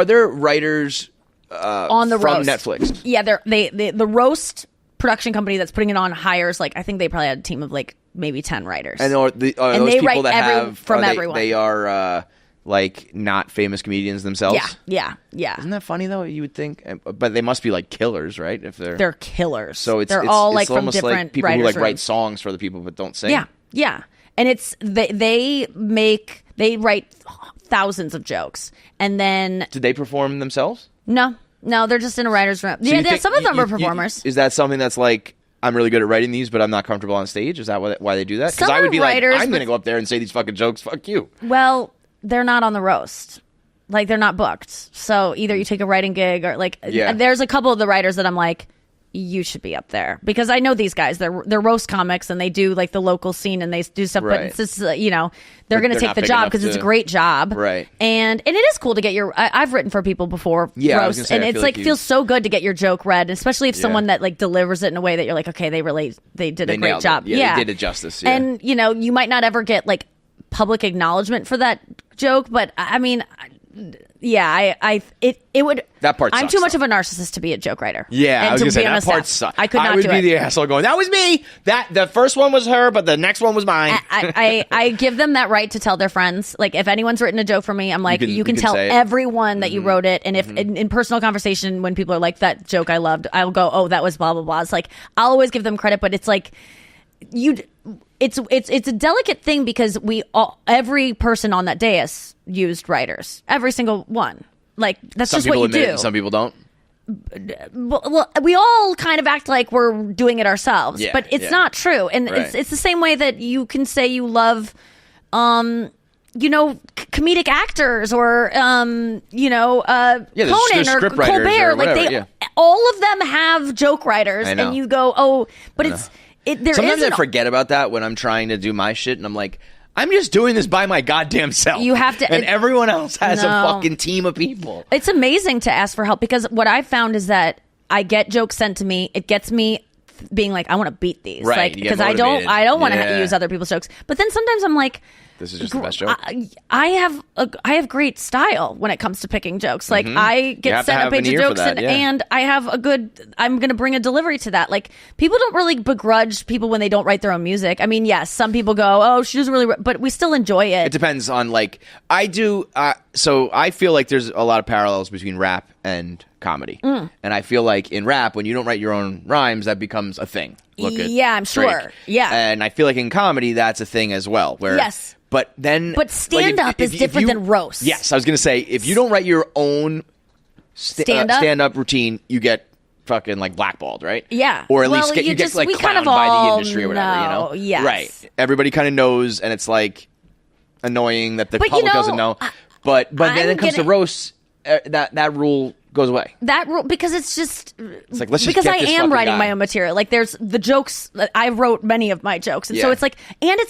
Are there writers on the from roast. Netflix? Yeah, the roast production company that's putting it on hires I think they probably had a team of maybe 10 writers. And are and those they people write that have from are they, everyone. They are not famous comedians themselves. Yeah. Isn't that funny though? You would think, but they must be killers, right? If they're killers. So they're all it's from almost different like people who writers' write rooms. songs for the people but don't sing. Yeah. And it's they write thousands of jokes, and then Did they perform themselves? no, they're just in a writer's room. So Some of them are performers. Is that something that's like, I'm really good at writing these, but I'm not comfortable on stage? Is that why they do that? Because Some I would are be writers, like, I'm but- going to go up there and say these fucking jokes. Fuck you. Well, they're not on the roast. They're not booked. So either you take a writing gig or there's a couple of the writers that I'm like, you should be up there, because I know these guys. They're roast comics and they do the local scene and they do stuff. Right. But it's just they're going to take not the big job enough because it's a to- great job. Right. And it is cool to get I've written for people before. Yeah, I roast, was gonna say, and I it's feel like feels so good to get your joke read, especially if someone Yeah. that delivers it in a way that you're like, okay, they did a great nailed it. job. Yeah, they did it justice. Yeah. And you might not ever get public acknowledgement for that joke, but I mean, yeah, it would. That part I'm sucks, too much though. of a narcissist to be a joke writer. Yeah, and I was to going to say, be on that a part staff. sucks. I could not I would do be it. the asshole going, that was me. The first one was her, but the next one was mine. I give them that right to tell their friends. If anyone's written a joke for me, I'm like, you can tell say it. everyone that you wrote it. And if in personal conversation, when people are like, that joke I loved, I'll go, oh, that was blah blah blah. It's I'll always give them credit, but it's it's a delicate thing because every person on that dais used writers, every single one. That's Some just what people you admit do. it, some people don't. Well, we all kind of act like we're doing it ourselves, Yeah, but it's yeah. not true. And Right. it's the same way that you can say you love, comedic actors or, Conan there's or script writers Colbert. or whatever, yeah. All of them have joke writers, I know. and you go, oh, but there Sometimes is I forget about that when I'm trying to do my shit, and I'm like, I'm just doing this by my goddamn self. You have to- and everyone else has a No. fucking team of people. It's amazing to ask for help, because what I've found is that I get jokes sent to me. It gets me being like, I want to beat these, Right, you get because I don't want to motivated. Yeah. use other people's jokes. But then sometimes I'm like, This is just the best joke. I have great style when it comes to picking jokes. I You get have to sent a have an page of ear for jokes, that, yeah. and I have I'm going to bring a delivery to that. People don't really begrudge people when they don't write their own music. I mean, yes, some people go, oh, she doesn't really, but we still enjoy it. It depends on I do. So I feel like there's a lot of parallels between rap and comedy, and I feel like in rap, when you don't write your own rhymes, that becomes a thing. Look at Yeah, I'm Drake. sure. Yeah. And I feel like in comedy, that's a thing as well. Where Yes. But then, But stand-up is different than roast. Yes, I was gonna say, if you don't write your own stand-up routine, you get fucking blackballed, right? Yeah. Or at Well, least you get just- we clowned kind of by the all industry or whatever. know, yes. Right? Everybody kind of knows, and it's annoying that the But, public doesn't know. But then I'm it comes to gonna- roasts, that rule goes away. That rule, because it's just It's let's just because get I this am fucking writing guy. my own material. There's the jokes. I wrote many of my jokes, and so Yeah. it's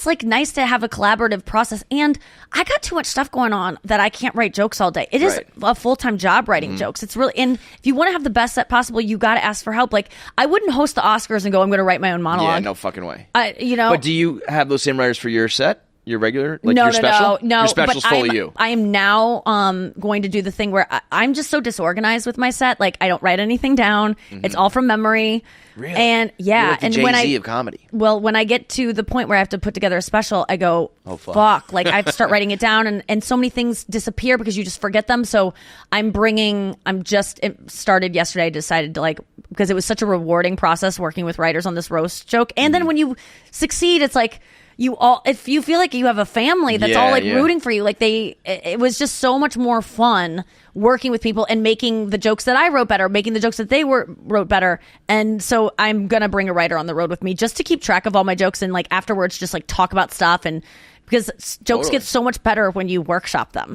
it's nice to have a collaborative process. And I got too much stuff going on that I can't write jokes all day. It is Right. a full-time job writing jokes. It's really, and if you want to have the best set possible, you got to ask for help. I wouldn't host the Oscars and go, I'm going to write my own monologue. Yeah, no fucking way. But do you have those same writers for your set? Your regular, no, your special? no. Your special's but full of you. I am now going to do the thing where I'm just so disorganized with my set. I don't write anything down. It's all from memory. Really? And yeah, You're like the and Jay-Z of comedy. Well, when I get to the point where I have to put together a special, I go, Oh, fuck. I have to start writing it down, and so many things disappear because you just forget them. So it started yesterday. I decided to because it was such a rewarding process working with writers on this roast joke. And then when you succeed, it's if you feel like you have a family that's all rooting for you, it was just so much more fun working with people and making the jokes that I wrote better, making the jokes that they wrote better. And so I'm going to bring a writer on the road with me just to keep track of all my jokes and afterwards just talk about stuff, and because jokes get so much better when you workshop them.